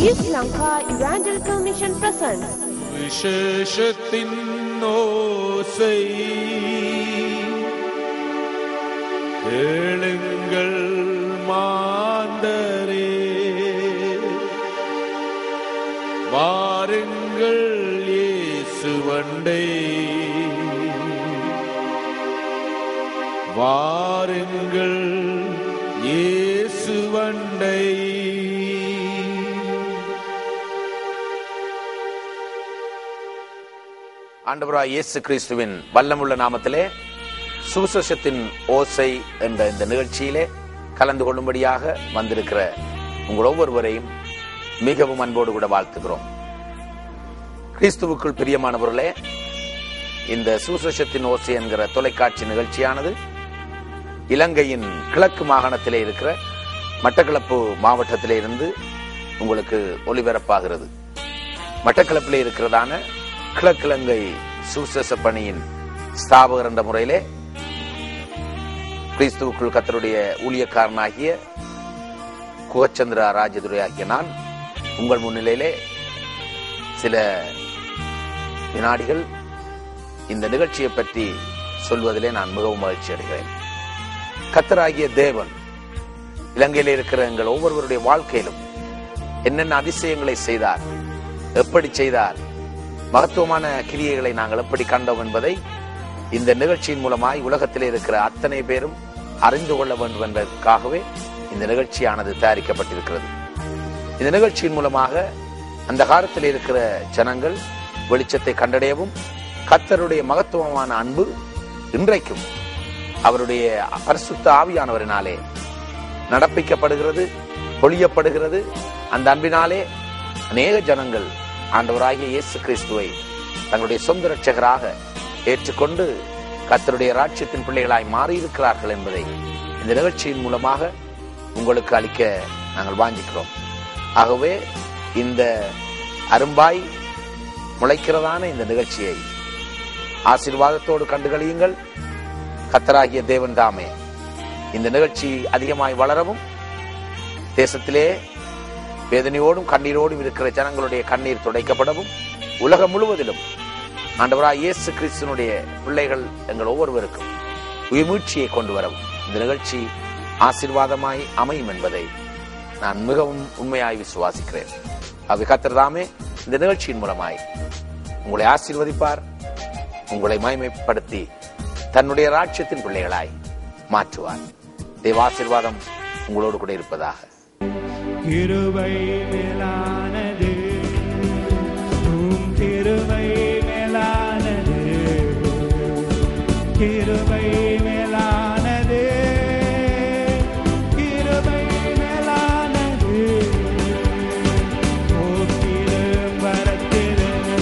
East Lanka Evangelical Mission presents விசேஷத்தின் ஓசை கேளுங்கள் மாந்தரே, வாருங்கள் இயேசுவண்டை, வாருங்கள் இயேசுவண்டை. ஆண்டவராய் இயேசு கிறிஸ்துவின் வல்லமுள்ள நாமத்திலே சுவிசேஷத்தின் ஓசை என்ற இந்த நிகழ்ச்சியிலே கலந்து கொள்ளும்படியாக வந்திருக்கிற உங்கள் ஒவ்வொருவரையும் மிகவும் அன்போடு கூட வாழ்த்துகிறோம். கிறிஸ்துவுக்குள் பிரியமானவர்களே, இந்த சுவிசேஷத்தின் ஓசை என்கிற தொலைக்காட்சி நிகழ்ச்சியானது இலங்கையின் கிழக்கு மாகாணத்திலே இருக்கிற மட்டக்களப்பு மாவட்டத்திலே இருந்து உங்களுக்கு ஒளிபரப்பாகிறது. மட்டக்களப்பிலே இருக்கிறதான கிழக்கிழங்கை சுவிசேஷ பணியின் ஸ்தாபகர் என்ற முறையிலே கிறிஸ்துவுக்குள் கர்த்தருடைய ஊழியக்காரனாகிய குகச்சந்திரா ராஜதுரை ஆகிய நான் உங்கள் முன்னிலையிலே சில வினாடிகள் இந்த நிகழ்ச்சியை பற்றி சொல்வதிலே நான் மிகவும் மகிழ்ச்சி அடைகிறேன். கர்த்தராகிய தேவன் இலங்கையிலே இருக்கிற எங்கள் ஒவ்வொருவருடைய வாழ்க்கையிலும் என்னென்ன அதிசயங்களை செய்தார், எப்படி செய்தார், மகத்துவமான கிரியைகளை நாங்கள் எப்படி கண்டோம் என்பதை இந்த நிகழ்ச்சியின் மூலமாய் உலகத்திலே இருக்கிற அத்தனை பேரும் அறிந்து கொள்ள வேண்டும் என்பதற்காகவே இந்த நிகழ்ச்சியானது தயாரிக்கப்பட்டிருக்கிறது. இந்த நிகழ்ச்சியின் மூலமாக அந்த காலத்தில் இருக்கிற ஜனங்கள் வெளிச்சத்தை கண்டடையவும், கர்த்தருடைய மகத்துவமான அன்பு இன்றைக்கும் அவருடைய பரிசுத்த ஆவியானவரினாலே நடப்பிக்கப்படுகிறது, பொழியப்படுகிறது. அந்த அன்பினாலே அநேக ஜனங்கள் ஆண்டவராகிய இயேசு கிறிஸ்துவை தங்களுடைய சொந்த இரட்சகராக ஏற்றுக்கொண்டு கர்த்தருடைய ராஜ்யத்தின் பிள்ளைகளாய் மாறியிருக்கிறார்கள் என்பதை இந்த நிகழ்ச்சியின் மூலமாக உங்களுக்கு அளிக்க நாங்கள் வாஞ்சிக்கிறோம். ஆகவே இந்த அரும்பாய் முளைக்கிறதான இந்த நிகழ்ச்சியை ஆசீர்வாதத்தோடு கண்டுகளியுங்கள். கர்த்தராகிய தேவன் தாமே இந்த நிகழ்ச்சி அதிகமாய் வளரவும், தேசத்திலே வேதனையோடும் கண்ணீரோடும் இருக்கிற ஜனங்களுடைய கண்ணீர் துடைக்கப்படவும், உலகம் முழுவதிலும் ஆண்டவராய் இயேசு கிறிஸ்துவினுடைய பிள்ளைகள் எங்கள் ஒவ்வொருவருக்கும் உயிர்மீட்சியை கொண்டு வரவும் இந்த நிகழ்ச்சி ஆசீர்வாதமாய் அமையும் என்பதை நான் மிகவும் உண்மையாய் விசுவாசிக்கிறேன். அவை கர்த்தர் தாமே இந்த நிகழ்ச்சியின் மூலமாய் உங்களை ஆசீர்வதிப்பார், உங்களை மகிமைப்படுத்தி தன்னுடைய ராஜ்யத்தின் பிள்ளைகளாய் மாற்றுவார். தேவ ஆசீர்வாதம் உங்களோடு கூட இருப்பதாக. கிருபை மேலானது, கிருபை மேலானது, கிருபை மேலானது, கிருபை மேலானது. போக்கிலும் வரத்திலும்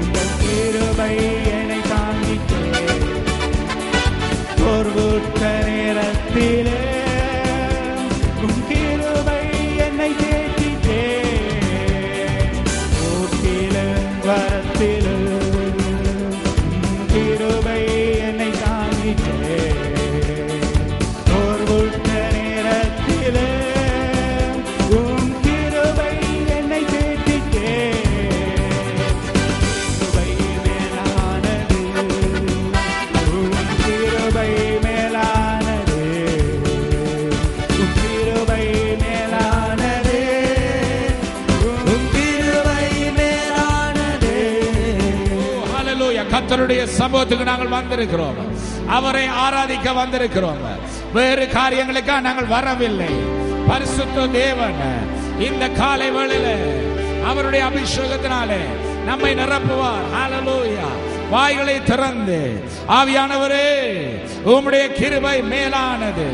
உங்கள் கிருபை என்னை தாங்கிட்டே, சோர்வுற்ற நேரத்திலே கர்த்தருடைய சமூகத்துக்கு நாங்கள் வந்திருக்கிறோம். அவரை ஆராதிக்க வந்திருக்கிறோம். வேறு காரியங்களுக்காக நாங்கள் வரவில்லை. பரிசுத்த தேவன் இந்த காலை வேளையிலே அவருடைய அபிஷேகத்தினாலே நம்மை நிரப்புவார். ஹல்லேலூயா. வாய்களை திறந்து ஆவியானவரே உம்முடைய கிருபை மேலானது.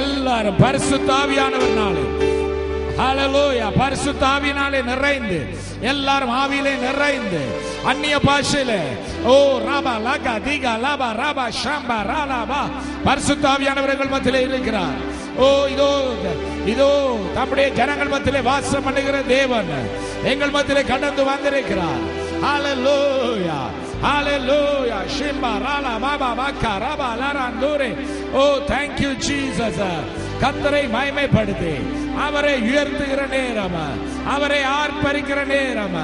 எல்லாரும் பரிசுத்த ஆவியானவர்னாலே, ஹல்லேலூயா, பரிசுத்த ஆவியினாலே நிறைந்து, எல்லாரும் ஆவியிலே நிறைந்து அந்நிய பாஷையிலே ஓ ராபா லகா திகா லாபா ராபா ஷாம்பா ராலாபா பரிசுத்த ஆவியானவர்கள் மத்தியிலே இருக்கிறார். ஓ இதோ இதோ தம்முடைய ஜனங்கள் மத்தியிலே வாசம் பண்ணுகிற தேவன் எங்கள் மத்தியிலே கடந்து வந்திருக்கிறார். ஹல்லேலூயா, ஹல்லேலூயா. ஷிம்பா ராலா பாபா பாக்கா ராபா லாராந்தூரே. ஓ thank you Jesus. கர்த்தரை மகிமைப்படுத்தி அவரை உயர்த்துகிற நேரம், அவரை ஆர்ப்பரிக்கிற நேரம்.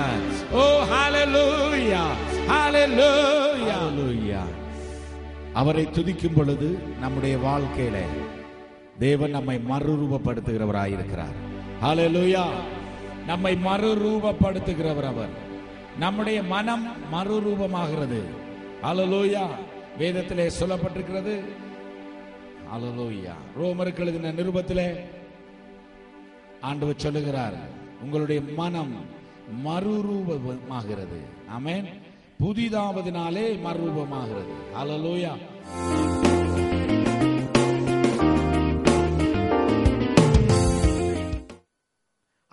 ஓ ஹல்லேலூயா, ஹல்லேலூயா, ஹல்லேலூயா. அவரை துதிக்கும் பொழுது நம்முடைய வாழ்க்கையில தேவன் நம்மை மறுரூபப்படுத்துகிறவராயிருக்கிறார். ஹல்லேலூயா. நம்மை மறுரூபப்படுத்துகிறவர் அவர். நம்முடைய மனம் மறுரூபமாகிறது. ஹல்லேலூயா. வேதத்திலே சொல்லப்பட்டிருக்கிறது. ஹல்லேலூயா. ரோமருக்கு எழுதின நிருபத்திலே ஆண்டவர் சொல்லுகிறார், உங்களுடைய மனம் மறுரூபமாகிறது. ஆமென். புதிதாவதினாலே மறுரூபமாகிறது. ஹல்லேலூயா.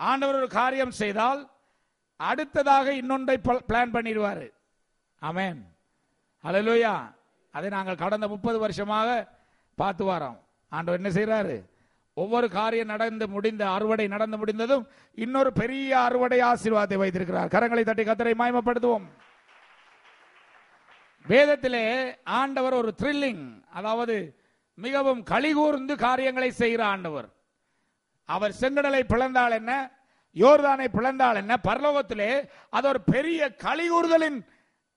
ஆண்டவர் ஒரு காரியம் செய்தால் அடுத்ததாக இன்னொன்றை பிளான் பண்ணிடுவாரு. ஆமென். ஹல்லேலூயா. அதை நாங்கள் கடந்த 30 வருஷமாக பார்த்து வரோம். ஆண்டவர் என்ன செய்யறாரு? ஒவ்வொரு காரியம் நடந்து முடிந்த, அறுவடை நடந்து முடிந்ததும் இன்னொரு பெரிய அறுவடை ஆசீர்வாதத்தை வைத்திருக்கிறார். கரங்களை தட்டி கர்த்தரை மகிமைப்படுத்துவோம். வேதத்திலே ஆண்டவர் ஒரு த்ரில்லிங், அதாவது மிகவும் களிகூர்ந்து காரியங்களை செய்கிற ஆண்டவர். அவர் செங்கடலை பிளந்தால் என்ன, யோர்தானை பிளந்தால் என்ன, பரலோகத்திலே அது ஒரு பெரிய களிகூர்தலின்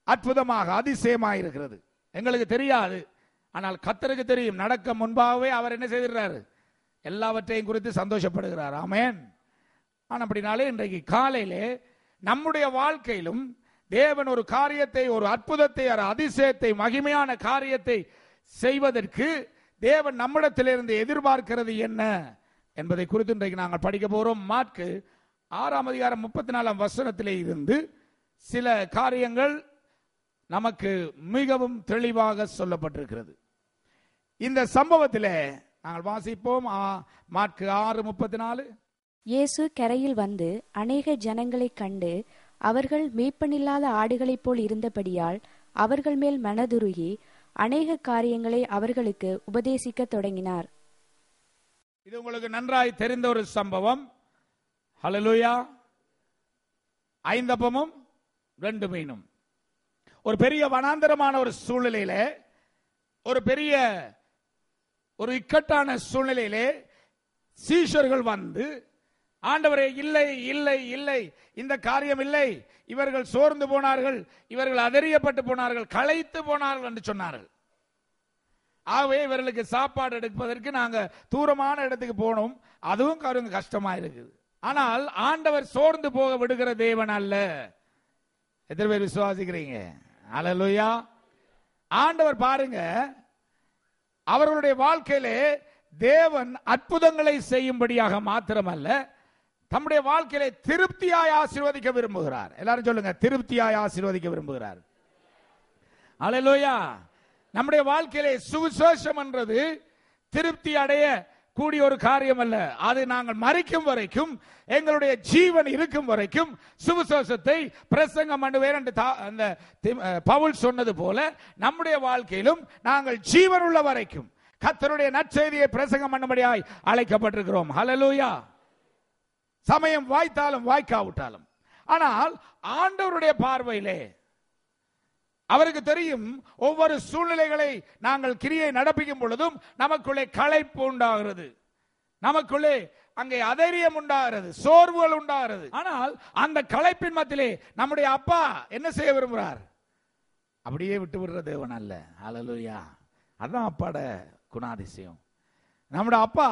அற்புதமாக அதிசயமாக இருக்கிறது. எங்களுக்கு தெரியாது, ஆனால் கர்த்தருக்கு தெரியும். நடக்க முன்பாகவே அவர் என்ன செய்திருக்கிறார்? எல்லாவற்றையும் குறித்து சந்தோஷப்படுகிறார். ஆமென். அப்படினாலே இன்றைக்கு காலையிலே நம்முடைய வாழ்க்கையிலும் தேவன் ஒரு காரியத்தை, ஒரு அற்புதத்தை, ஒரு அதிசயத்தை, மகிமையான காரியத்தை செய்வதற்கு தேவன் நம்மிடத்திலிருந்து எதிர்பார்க்கிறது என்ன என்பதை குறித்து இன்றைக்கு நாங்கள் படிக்க போகிறோம். மாற்கு 6ஆம் அதிகாரம் 34ஆம் வசனத்திலே இருந்து சில காரியங்கள் நமக்கு மிகவும் தெளிவாக சொல்லப்பட்டிருக்கிறது. இந்த சம்பவத்திலே நாங்கள் வாசிப்போம். மாற்கு 6:34. இயேசு கரையில் வந்து அநேக ஜனங்களைக் கண்டு அவர்கள் மேய்ப்பனில்லாத ஆடுகளைப் போல் இருந்தபடியால் அவர்கள் மேல் மனதுருகி அநேக காரியங்களை அவர்களுக்கு உபதேசிக்க தொடங்கினார். இது உங்களுக்கு நன்றாய் தெரிந்த ஒரு சம்பவம். ஹல்லேலூயா. 5 அப்பமும் 2 மீனும். ஒரு பெரிய வனாந்தரமான ஒரு சூழ்நிலையிலே, ஒரு பெரிய ஒரு இக்கட்டான சூழ்நிலையிலே சீஷர்கள் வந்து, ஆண்டவரே இல்லை இல்லை இல்லை, இந்த காரியம் இல்லை, இவர்கள் சோர்ந்து போனார்கள், இவர்கள் அதறியப்பட்டு போனார்கள், களைத்து போனார்கள் என்று சொன்னார்கள். ஆகவே இவர்களுக்கு சாப்பாடு எடுப்பதற்கு நாங்க தூரமான இடத்துக்கு போனோம், அதுவும் கொஞ்சம் கஷ்டமா இருக்குது. ஆனால் ஆண்டவர் சோர்ந்து போக விடுகிற தேவன் அல்ல. எத்தனை பேர் விசுவாசிக்கிறீங்க? ஹல்லேலூயா. ஆண்டவர் பாருங்க, அவர்களுடைய வாழ்க்கையிலே தேவன் அற்புதங்களை செய்யும்படியாக மாத்திரமல்ல, தம்முடைய வாழ்க்கையிலே திருப்தியாய் ஆசீர்வதிக்க விரும்புகிறார். எல்லாரும் சொல்லுங்க, திருப்தியாய் ஆசீர்வதிக்க விரும்புகிறார். ஹல்லேலூயா. நம்முடைய வாழ்க்கையிலே சுவிசேஷம் என்றது திருப்தி அடைய கூடிய ஒரு காரியம் அல்ல. அது நாங்கள் மரிக்கும் வரைக்கும், எங்களுடைய ஜீவன் இருக்கும் வரைக்கும் சுவிசேஷத்தை பிரசங்கம் பண்ணுவேன் என்று அந்த பவுல் சொன்னது போல, நம்முடைய வாழ்க்கையிலும் நாங்கள் ஜீவன் உள்ள வரைக்கும் கர்த்தருடைய நற்செய்தியை பிரசங்கம் பண்ணும்படியாய் அழைக்கப்பட்டிருக்கிறோம். ஹல்லேலூயா. சமயம் வாய்த்தாலும் வாய்க்காவிட்டாலும். ஆனால் ஆண்டவருடைய பார்வையிலே அவருக்கு தெரியும், ஒவ்வொரு சூழ்நிலைகளை நாங்கள் கிரியை நடப்பிக்கும் பொழுதும் நமக்குள்ளே களைப்பு உண்டாகிறது, நமக்குள்ளே அங்கே அதைரியம் உண்டாகிறது, சோர்வுகள் உண்டாகிறது. ஆனால் அந்த களைப்பின் மத்தியிலே நம்முடைய அப்பா என்ன செய்ய விரும்புகிறார்? அப்படியே விட்டு விடுற தேவன் அல்ல. ஹல்லேலூயா. அதான் அப்பாட குணாதிசயம். நம்முடைய அப்பா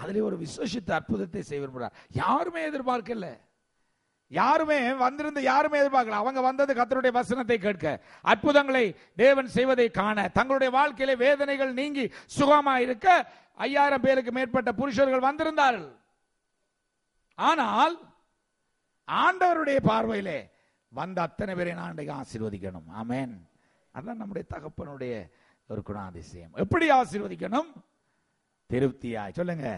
அதிலே ஒரு விசேஷித்த அற்புதத்தை செய்ய விரும்புகிறார். யாருமே எதிர்பார்க்கல, யாருமே வந்திருந்து யாருமே எதிர்பார்க்கல. அவங்க வந்தது கர்த்தருடைய வசனத்தை கேட்க, அற்புதங்களை தேவன் செய்வதை காண, தங்களுடைய வாழ்க்கையிலே வேதனைகள் நீங்கி சுகமா இருக்க 5000 பேருக்கு மேற்பட்ட புருஷர்கள் வந்திருந்தார்கள். ஆனால் ஆண்டவருடைய பார்வையிலே வந்த அத்தனை பேரை நான் ஆசீர்வதிக்கணும். ஆமென். அதான் நம்முடைய தகப்பனுடைய ஒரு குணாதிசயம். எப்படி ஆசீர்வதிக்கணும்? திருப்தியாய். சொல்லுங்க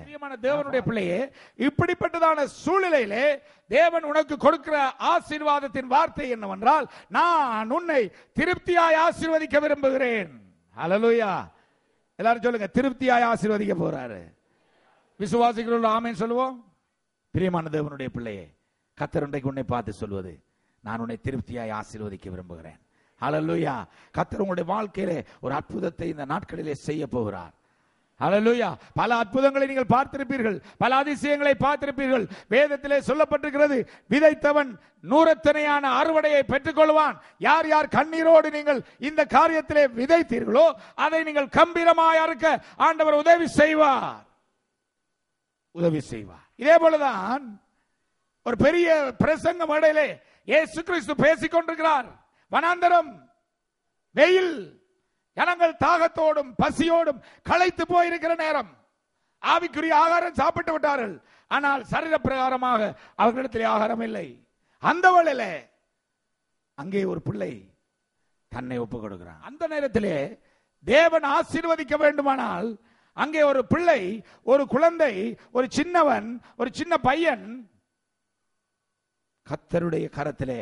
தேவனுடைய பிள்ளையே, இப்படிப்பட்டதான சூழ்நிலையிலே தேவன் உனக்கு கொடுக்கிற ஆசீர்வாதத்தின் வார்த்தை என்னவென்றால், நான் உன்னை திருப்தியாய் ஆசீர்வதிக்க விரும்புகிறேன். ஹல்லேலூயா. எல்லாரும் சொல்லுங்க, திருப்தியாய் ஆசீர்வதிக்க போறாரு. விசுவாசிகள் ஆமென் சொல்லுவோம். பிரியமான தேவனுடைய பிள்ளையே, கர்த்தர் இன்றைக்கு உன்னை பார்த்து சொல்வது, நான் உன்னை திருப்தியாய் ஆசீர்வதிக்க விரும்புகிறேன். ஹல்லேலூயா. கர்த்தர் உங்களுடைய வாழ்க்கையிலே ஒரு அற்புதத்தை இந்த நாட்களிலே செய்ய போகிறார். ஹல்லேலூயா. பல அற்புதங்களை நீங்கள் பார்த்திருப்பீர்கள், பல அதிசயங்களை பார்த்திருப்பீர்கள். வேதத்திலே சொல்லப்பட்டிருக்கிறது, விதைத்தவன் நூறத்தனையான அறுவடையை பெற்றுக் கொள்வான். யார் யார் கண்ணீரோடு நீங்கள் இந்த காரியத்திலே விதைத்தீர்களோ அதை நீங்கள் கம்பீரமாய் அறுக்க ஆண்டவர் உதவி செய்வார். இதே போலதான் ஒரு பெரிய பிரசங்க மேடையிலே இயேசு கிறிஸ்து பேசிக் கொண்டிருக்கிறார். வனாந்தரம், வெயில், ஜனங்கள் தாகத்தோடும் பசியோடும் களைத்து போயிருக்கிற நேரம், ஆவிக்குரிய ஆகாரம் சாப்பிட்டு விட்டார்கள், ஆனால் சரீர பிரகாரமாக அவர்களிடத்திலே ஆகாரம் இல்லை. அந்த வேளையில அங்கே ஒரு பிள்ளை தன்னை ஒப்புக் கொடுக்கிறான். அந்த நேரத்திலே தேவன் ஆசீர்வதிக்க வேண்டுமானால் அங்கே ஒரு பிள்ளை, ஒரு குழந்தை, ஒரு சின்னவன், ஒரு சின்ன பையன் கர்த்தருடைய கரத்திலே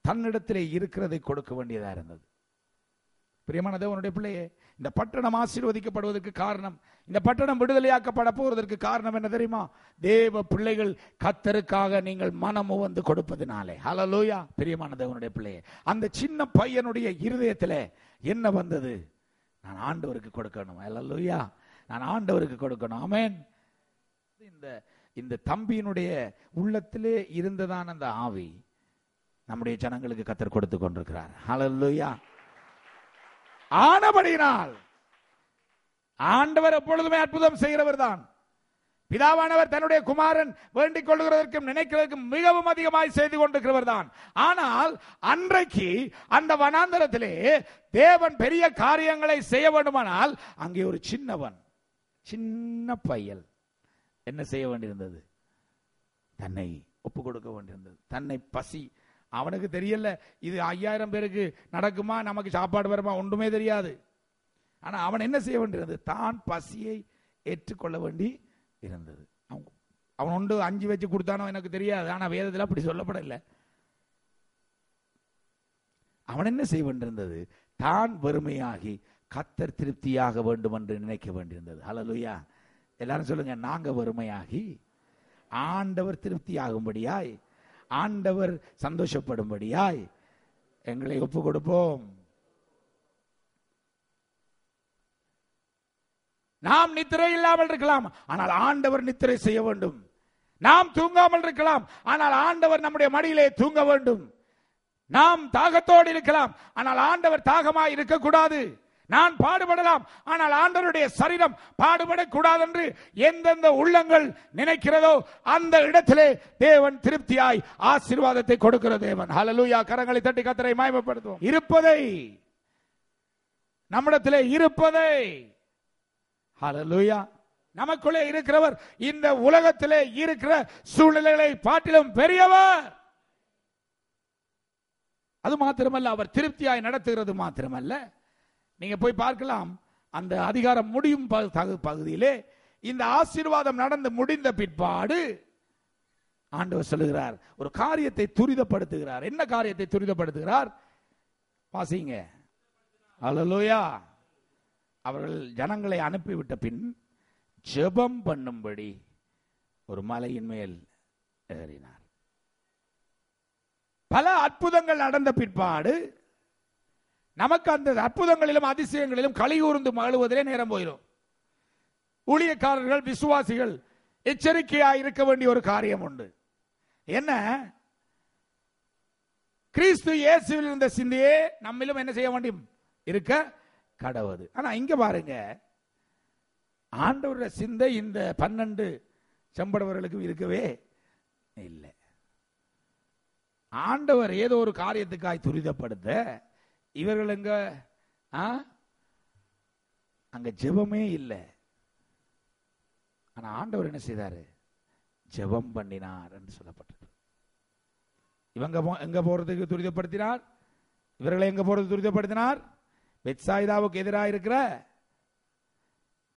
தன்னிடத்திலே இருக்கிறதை கொடுக்க வேண்டியதா இருந்தது. பிரியமான தேவனுடைய பிள்ளையே, இந்த பட்டணம் ஆசீர்வதிக்கப்படுவதற்கு காரணம், இந்த பட்டணம் விடுதலையாக்கப்பட போவதற்கு காரணம் என்ன தெரியுமா? தேவ பிள்ளைகள் கர்த்தருக்காக நீங்கள் மனமு வந்து கொடுப்பதினாலே. ஹல்லேலூயா. பிரியமான தேவனுடைய பிள்ளையே, அந்த சின்ன பையனுடைய இருதயத்திலே என்ன வந்தது? நான் ஆண்டவருக்கு கொடுக்கணும். ஹல்லேலூயா. நான் ஆண்டவருக்கு கொடுக்கணும். ஆமென். இந்த தம்பியினுடைய உள்ளத்திலே இருந்ததான அந்த ஆவி நம்முடைய ஜனங்களுக்கு கர்த்தர் கொடுத்து கொண்டிருக்கிறார். ஹல்லேலூயா. ஆனபடியினால் ஆண்டவர் எப்பொழுதுமே அற்புதம் செய்கிறவர் தான். பிதாவானவர் தன்னுடைய குமாரன் வேண்டிக் கொள்கிறதற்கும் நினைக்கிறதற்கும் மிகவும் அதிகமாய் செய்து கொண்டிருக்கிறவர் தான். ஆனால் அன்றைக்கு அந்த வனாந்தரத்திலே தேவன் பெரிய காரியங்களை செய்ய வேண்டுமானால் அங்கே ஒரு சின்ன பையன் என்ன செய்ய வேண்டியிருந்தது? தன்னை ஒப்பு கொடுக்க வேண்டியிருந்தது. தன்னை பசி, அவனுக்கு தெரியல இது 5000 பேருக்கு நடக்குமா, நமக்கு சாப்பாடு வருமா, ஒன்றுமே தெரியாது. ஆனா அவன் என்ன செய்ய வேண்டியிருந்தது? தான் பசியை ஏற்றுக்கொள்ள வேண்டி இருந்தது. அவன் ஒன்று 5 வச்சு கொடுத்தானோ எனக்கு தெரியாது, ஆனா வேதத்தில் அப்படி சொல்லப்படல. அவன் என்ன செய்ய வேண்டியிருந்தது? தான் வெறுமையாகி கர்த்தர் திருப்தியாக வேண்டும் என்று நினைக்க வேண்டியிருந்தது. ஹல்லேலூயா. எல்லாரும் சொல்லுங்க, நாங்க வெறுமையாகி ஆண்டவர் திருப்தியாகும்படியாய், ஆண்டவர் சந்தோஷப்படும்படியாய் எங்களை ஒப்பு கொடுப்போம். நாம் நித்திரை இல்லாமல் இருக்கலாம், ஆனால் ஆண்டவர் நித்திரை செய்ய வேண்டும். நாம் தூங்காமல் இருக்கலாம், ஆனால் ஆண்டவர் நம்முடைய மடியிலே தூங்க வேண்டும். நாம் தாகத்தோடு இருக்கலாம், ஆனால் ஆண்டவர் தாகமாய் இருக்கக்கூடாது. நான் பாடுபடலாம், ஆனால் ஆண்டவருடைய சரீரம் பாடுபடக்கூடாது என்று எந்தெந்த உள்ளங்கள் நினைக்கிறதோ அந்த இடத்திலே தேவன் திருப்தியாய் ஆசீர்வாதத்தை கொடுக்கிற தேவன். ஹல்லேலூயா. கரங்களை தட்டி கர்த்தரை மகிமைப்படுத்துவோம். இருப்பதை, நம்மிடத்திலே இருப்பதை, ஹல்லேலூயா, நமக்குள்ளே இருக்கிறவர் இந்த உலகத்திலே இருக்கிற சூழ்நிலைகளை பார்த்திலும் பெரியவர். அது மாத்திரமல்ல, அவர் திருப்தியாய் நடத்துகிறது மாத்திரமல்ல. நீங்க போய் பார்க்கலாம், அந்த அதிகாரம் முடியும் பகுதியிலே இந்த ஆசீர்வாதம் நடந்து முடிந்த பிற்பாடு ஆண்டவர் சொல்லுகிறார், ஒரு காரியத்தை துரிதப்படுத்துகிறார். என்ன காரியத்தை துரிதப்படுத்துகிறார்? வாசிங்க. ஹல்லேலூயா. அவர்கள் ஜனங்களை அனுப்பிவிட்ட பின் ஜெபம் பண்ணும்படி ஒரு மலையின் மேல் ஏறினார். பல அற்புதங்கள் நடந்த பிற்பாடு நமக்கு அந்த அற்புதங்களிலும் அதிசயங்களிலும் களிகூர்ந்து மகிழ்வதிலே நேரம் போயிடும். ஊழியக்காரர்கள், விசுவாசிகள் எச்சரிக்கையாக இருக்க வேண்டிய ஒரு காரியம் உண்டு. என்ன? கிறிஸ்து இயேசுவில் இருந்த சிந்தையே நம்மிலும் என்ன செய்ய வேண்டும்? இருக்க கடவுது. ஆனா இங்க பாருங்க, ஆண்டவருடைய சிந்தை இந்த 12 செம்படவர்களுக்கு இருக்கவே இல்லை. ஆண்டவர் ஏதோ ஒரு காரியத்துக்காய் துரிதப்படுத்த இவர்கள் எங்க அங்க ஜெபமே இல்லை. ஆனா ஆண்டவர் என்ன செய்தாரு? ஜெபம் பண்ணினார் என்று சொல்லப்பட்டது. இவங்க எங்க போறதுக்கு துரிதப்படுத்தினார்? இவர்களை எங்க போறது துரிதப்படுத்தினார்? பெத்சாயிதாவுக்கு எதிராக இருக்கிற